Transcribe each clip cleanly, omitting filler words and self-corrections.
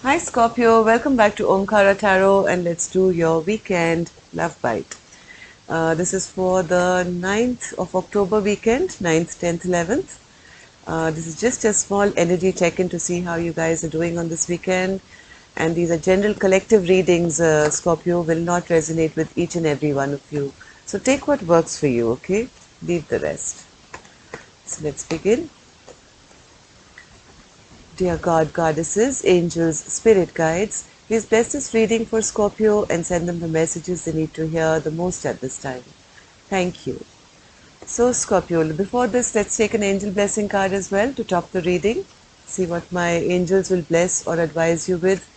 Hi Scorpio, welcome back to Omkara Tarot and let's do your weekend love bite. This is for the 9th of October weekend, 9th, 10th, 11th. This is just a small energy check-in to see how you guys are doing on this weekend. And these are general collective readings, Scorpio, will not resonate with each and every one of you. So take what works for you, okay? Leave the rest. So let's begin. Dear God, goddesses, angels, spirit guides, please bless this reading for Scorpio and send them the messages they need to hear the most at this time. Thank you. So Scorpio, before this, let's take an angel blessing card as well to top the reading. See what my angels will bless or advise you with.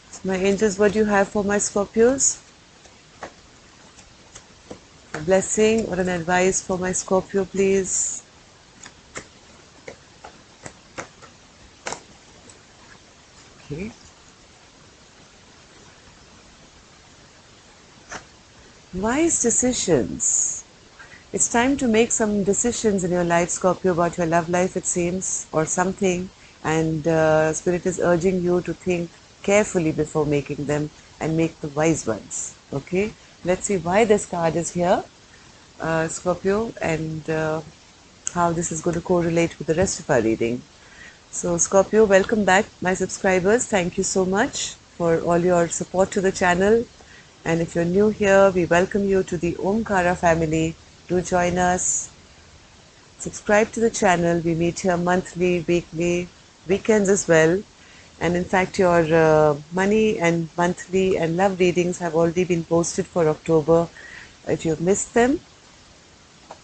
So my angels, what do you have for my Scorpios? A blessing or an advice for my Scorpio, please. Okay. Wise decisions. It's time to make some decisions in your life, Scorpio, about your love life, it seems, or something. And Spirit is urging you to think carefully before making them and make the wise ones. Okay? Let's see why this card is here, Scorpio, and how this is going to correlate with the rest of our reading. So, Scorpio, welcome back, my subscribers. Thank you so much for all your support to the channel. And if you're new here, we welcome you to the Omkara family. Do join us. Subscribe to the channel. We meet here monthly, weekly, weekends as well. And in fact, your money and monthly and love readings have already been posted for October. If you've missed them,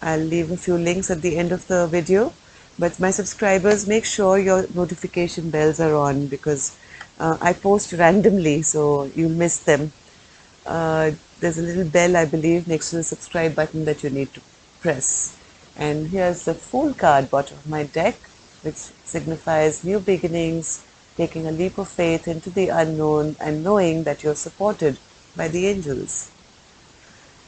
I'll leave a few links at the end of the video. But my subscribers, make sure your notification bells are on because I post randomly, so you'll miss them. There's a little bell, I believe, next to the subscribe button that you need to press. And here's the Fool card, bottom of my deck, which signifies new beginnings, taking a leap of faith into the unknown and knowing that you're supported by the angels.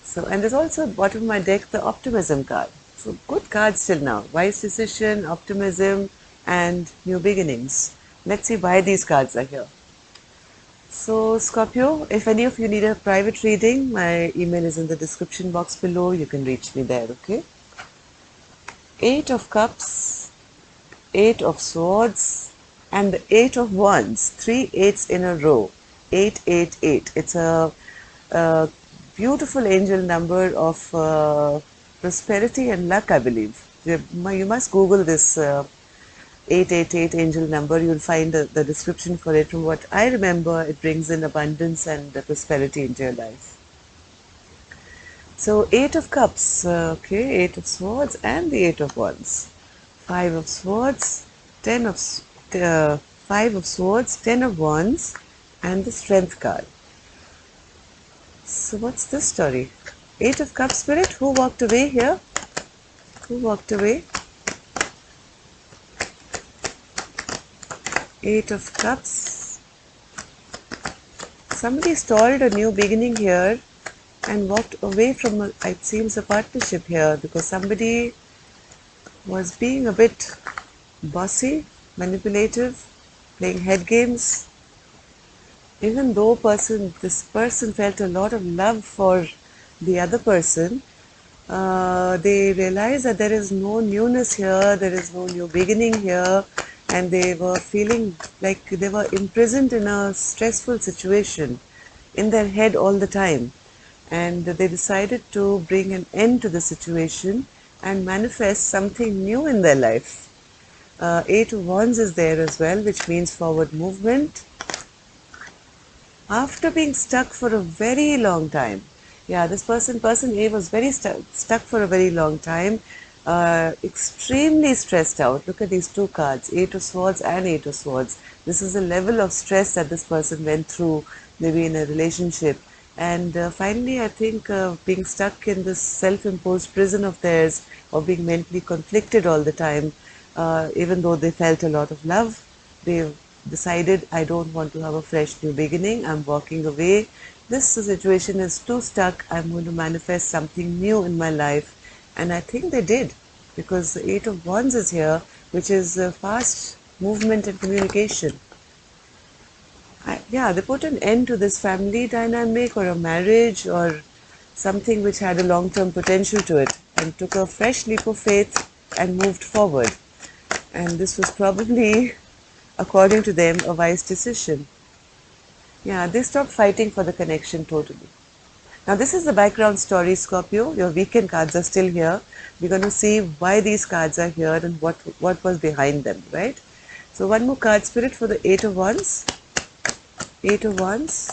So, and there's also bottom of my deck the Optimism card. So good cards till now. Wise decision, optimism, and new beginnings. Let's see why these cards are here. So Scorpio, if any of you need a private reading, my email is in the description box below. You can reach me there, okay? 8 of Cups, 8 of Swords, and the 8 of Wands. 3 eights in a row. 888. It's a beautiful angel number of prosperity and luck, I believe. You must Google this 888 angel number. You'll find the description for it. From what I remember, it brings in abundance and prosperity into your life. So 8 of Cups, okay, 8 of Swords and the 8 of Wands. 5 of Swords, 10 of 5 of Swords, 10 of Wands, and the Strength card. So what's this story? 8 of Cups, Spirit, who walked away here? Who walked away? 8 of Cups. Somebody stalled a new beginning here and walked away from, it seems, a partnership here because somebody was being a bit bossy, manipulative, playing head games. Even though this person felt a lot of love for the other person, they realized that there is no newness here, there is no new beginning here, and they were feeling like they were imprisoned in a stressful situation in their head all the time. And they decided to bring an end to the situation and manifest something new in their life. 8 of Wands is there as well, which means forward movement. After being stuck for a very long time. Yeah, this person A was very stuck for a very long time, extremely stressed out. Look at these two cards, 8 of Swords and 8 of Swords. This is the level of stress that this person went through, maybe in a relationship. And finally, I think being stuck in this self-imposed prison of theirs, or being mentally conflicted all the time, even though they felt a lot of love, they decided, I don't want to have a fresh new beginning, I'm walking away. This situation is too stuck, I'm going to manifest something new in my life. And I think they did, because the 8 of Wands is here, which is fast movement and communication. Yeah, they put an end to this family dynamic or a marriage or something which had a long-term potential to it and took a fresh leap of faith and moved forward. And this was probably, according to them, a wise decision. Yeah, they stopped fighting for the connection totally. Now, this is the background story, Scorpio. Your weekend cards are still here. We're going to see why these cards are here and what was behind them, right? So, one more card, Spirit, for the Eight of Wands. Eight of Wands.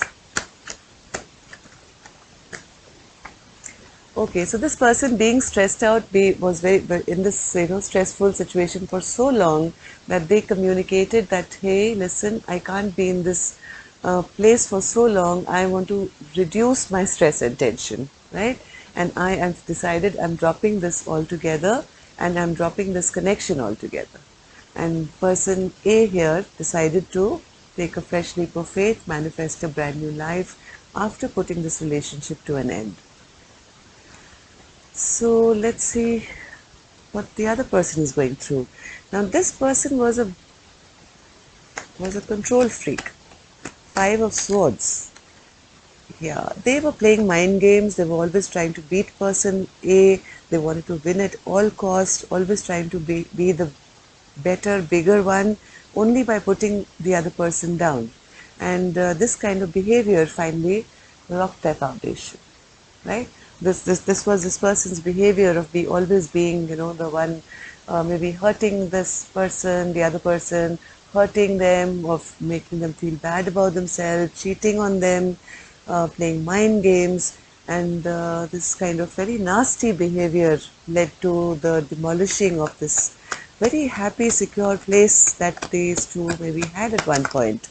Okay, so this person being stressed out was very in this stressful situation for so long that they communicated that, hey, listen, I can't be in this place for so long. I want to reduce my stress and tension, right? And I have decided I'm dropping this altogether, and I'm dropping this connection altogether. And person A here decided to take a fresh leap of faith, manifest a brand new life after putting this relationship to an end. So let's see what the other person is going through. Now this person was a control freak. Five of Swords. Yeah, they were playing mind games. They were always trying to beat person A. They wanted to win at all cost, always trying to be the better, bigger one, only by putting the other person down. And this kind of behavior finally rocked their foundation, right? This was this person's behavior of always being, the one maybe hurting this person, the other person, hurting them, of making them feel bad about themselves, cheating on them, playing mind games, and this kind of very nasty behavior led to the demolishing of this very happy, secure place that these two maybe had at one point.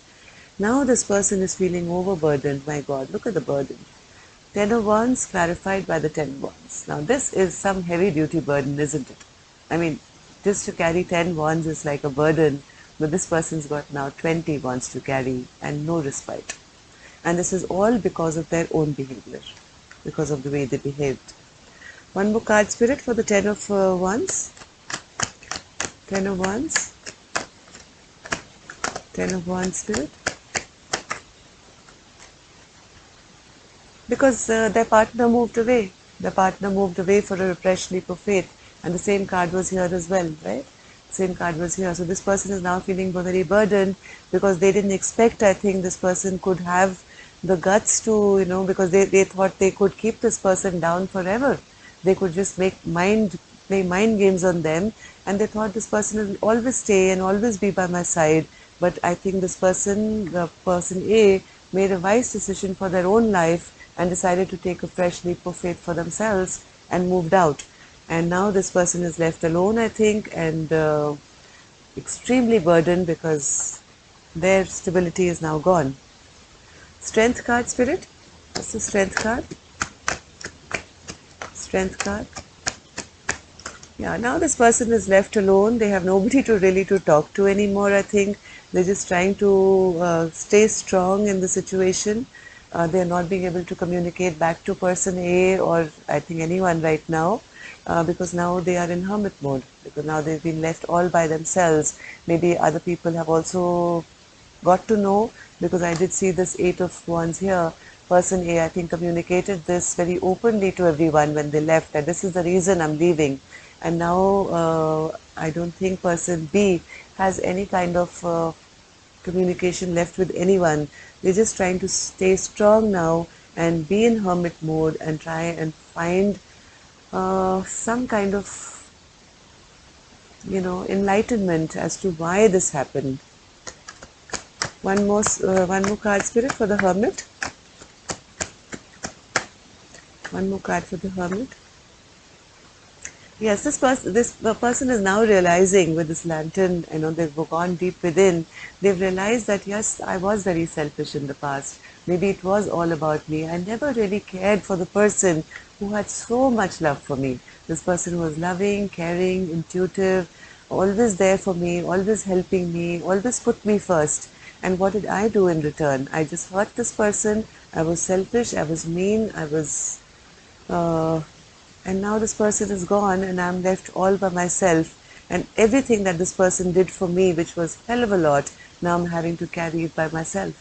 Now this person is feeling overburdened. My God, look at the burden. Ten of Wands clarified by the Ten of Wands. Now this is some heavy duty burden, isn't it? I mean, just to carry 10 wands is like a burden, but this person's got now 20 wands to carry and no respite. And this is all because of their own behavior, because of the way they behaved. One more card, Spirit, for the Ten of Wands. Ten of Wands. Ten of Wands, Spirit. Because their partner moved away. Their partner moved away for a fresh leap of faith. And the same card was here as well, right? Same card was here. So this person is now feeling very burdened because they didn't expect, I think, this person could have the guts to, because they thought they could keep this person down forever. They could just play mind games on them, and they thought this person will always stay and always be by my side. But I think this person, the person A, made a wise decision for their own life and decided to take a fresh leap of faith for themselves and moved out. And now this person is left alone, I think, and extremely burdened because their stability is now gone. Strength card, Spirit. What's the Strength card? Strength card. Yeah, now this person is left alone. They have nobody to talk to anymore, I think. They're just trying to stay strong in the situation. They're not being able to communicate back to person A or I think anyone right now. Because now they are in hermit mode, because now they've been left all by themselves. Maybe other people have also got to know, because I did see this Eight of Wands here. Person A, I think, communicated this very openly to everyone when they left, that this is the reason I'm leaving. And now I don't think person B has any kind of communication left with anyone. They're just trying to stay strong now and be in hermit mode and try and find some kind of enlightenment as to why this happened. One more card, Spirit, for the Hermit. One more card for the Hermit. Yes, this person is now realizing with this lantern, they've gone deep within. They've realized that yes, I was very selfish in the past. Maybe it was all about me. I never really cared for the person who had so much love for me. This person was loving, caring, intuitive, always there for me, always helping me, always put me first. And what did I do in return? I just hurt this person. I was selfish. I was mean. And now this person is gone and I'm left all by myself. And everything that this person did for me, which was hell of a lot, now I'm having to carry it by myself.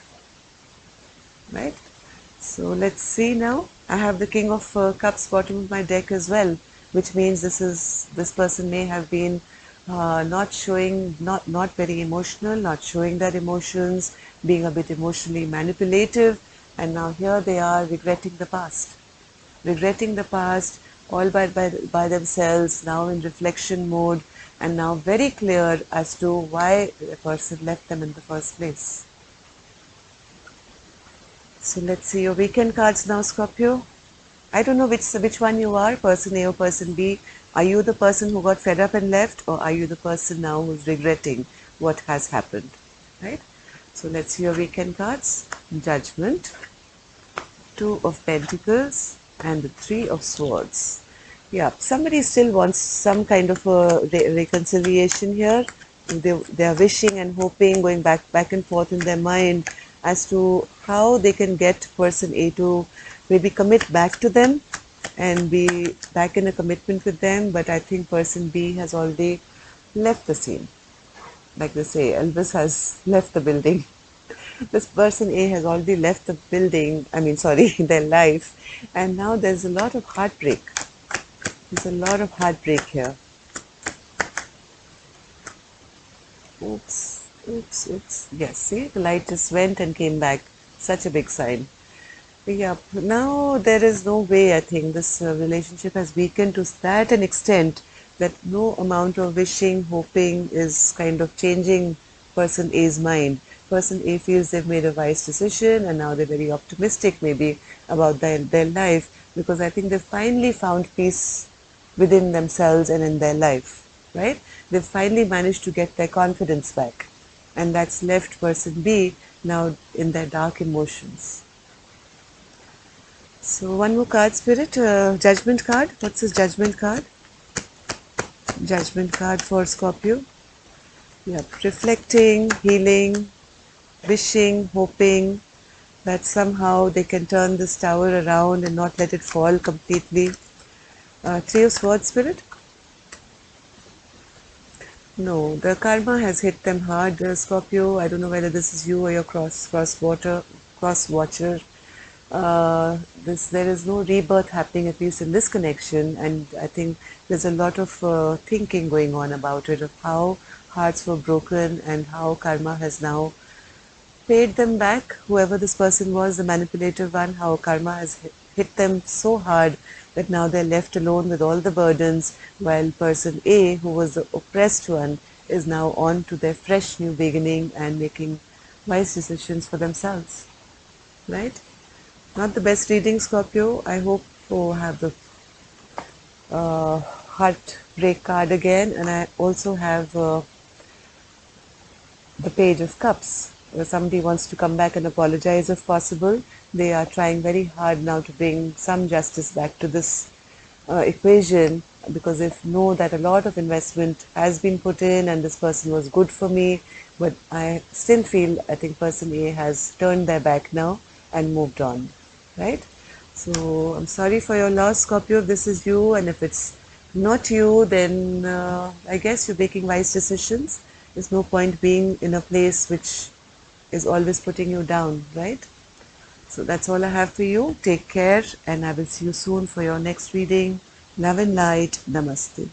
right? So let's see now. I have the King of Cups bottom of my deck as well, which means this person may have been not showing, not very emotional, not showing their emotions, being a bit emotionally manipulative, and now here they are regretting the past, all by themselves, now in reflection mode, and now very clear as to why the person left them in the first place. So let's see your weekend cards now, Scorpio. I don't know which one you are, person A or person B. Are you the person who got fed up and left, or are you the person now who's regretting what has happened? Right? So let's see your weekend cards. Judgment, Two of Pentacles, and the Three of Swords. Yeah, somebody still wants some kind of a reconciliation here. They are wishing and hoping, going back and forth in their mind as to how they can get person A to maybe commit back to them and be back in a commitment with them. But I think person B has already left the scene. Like they say, Elvis has left the building. This person A has already left the building, I mean, sorry, their life, and now there's a lot of heartbreak. There's a lot of heartbreak here. Oops, oops, oops. Yes, see, the light just went and came back. Such a big sign. Yeah, now there is no way, I think, this relationship has weakened to that an extent that no amount of wishing, hoping is kind of changing person A's mind. Person A feels they've made a wise decision and now they're very optimistic maybe about their life because I think they've finally found peace within themselves and in their life, right? They've finally managed to get their confidence back. And that's left person B now in their dark emotions. So one more card, Spirit. Judgment card. What's this judgment card? Judgment card for Scorpio. Yep. Reflecting, healing, wishing, hoping that somehow they can turn this tower around and not let it fall completely. Three of Swords, Spirit. No, the karma has hit them hard, Scorpio. I don't know whether this is you or your cross watcher. There is no rebirth happening, at least in this connection, and I think there's a lot of thinking going on about it, of how hearts were broken and how karma has now paid them back. Whoever this person was, the manipulative one, how karma has hit them so hard that now they're left alone with all the burdens, while person A, who was the oppressed one, is now on to their fresh new beginning and making wise decisions for themselves. Right? Not the best reading, Scorpio. I hope to have the heartbreak card again, and I also have the Page of Cups. Somebody wants to come back and apologize if possible. They are trying very hard now to bring some justice back to this equation because they know that a lot of investment has been put in and this person was good for me. But I still feel I think person A has turned their back now and moved on, right? So I'm sorry for your loss, Scorpio, if this is you, and if it's not you, then I guess you're making wise decisions. There's no point being in a place which is always putting you down, right? So that's all I have for you. Take care, and I will see you soon for your next reading. Love and light. Namaste.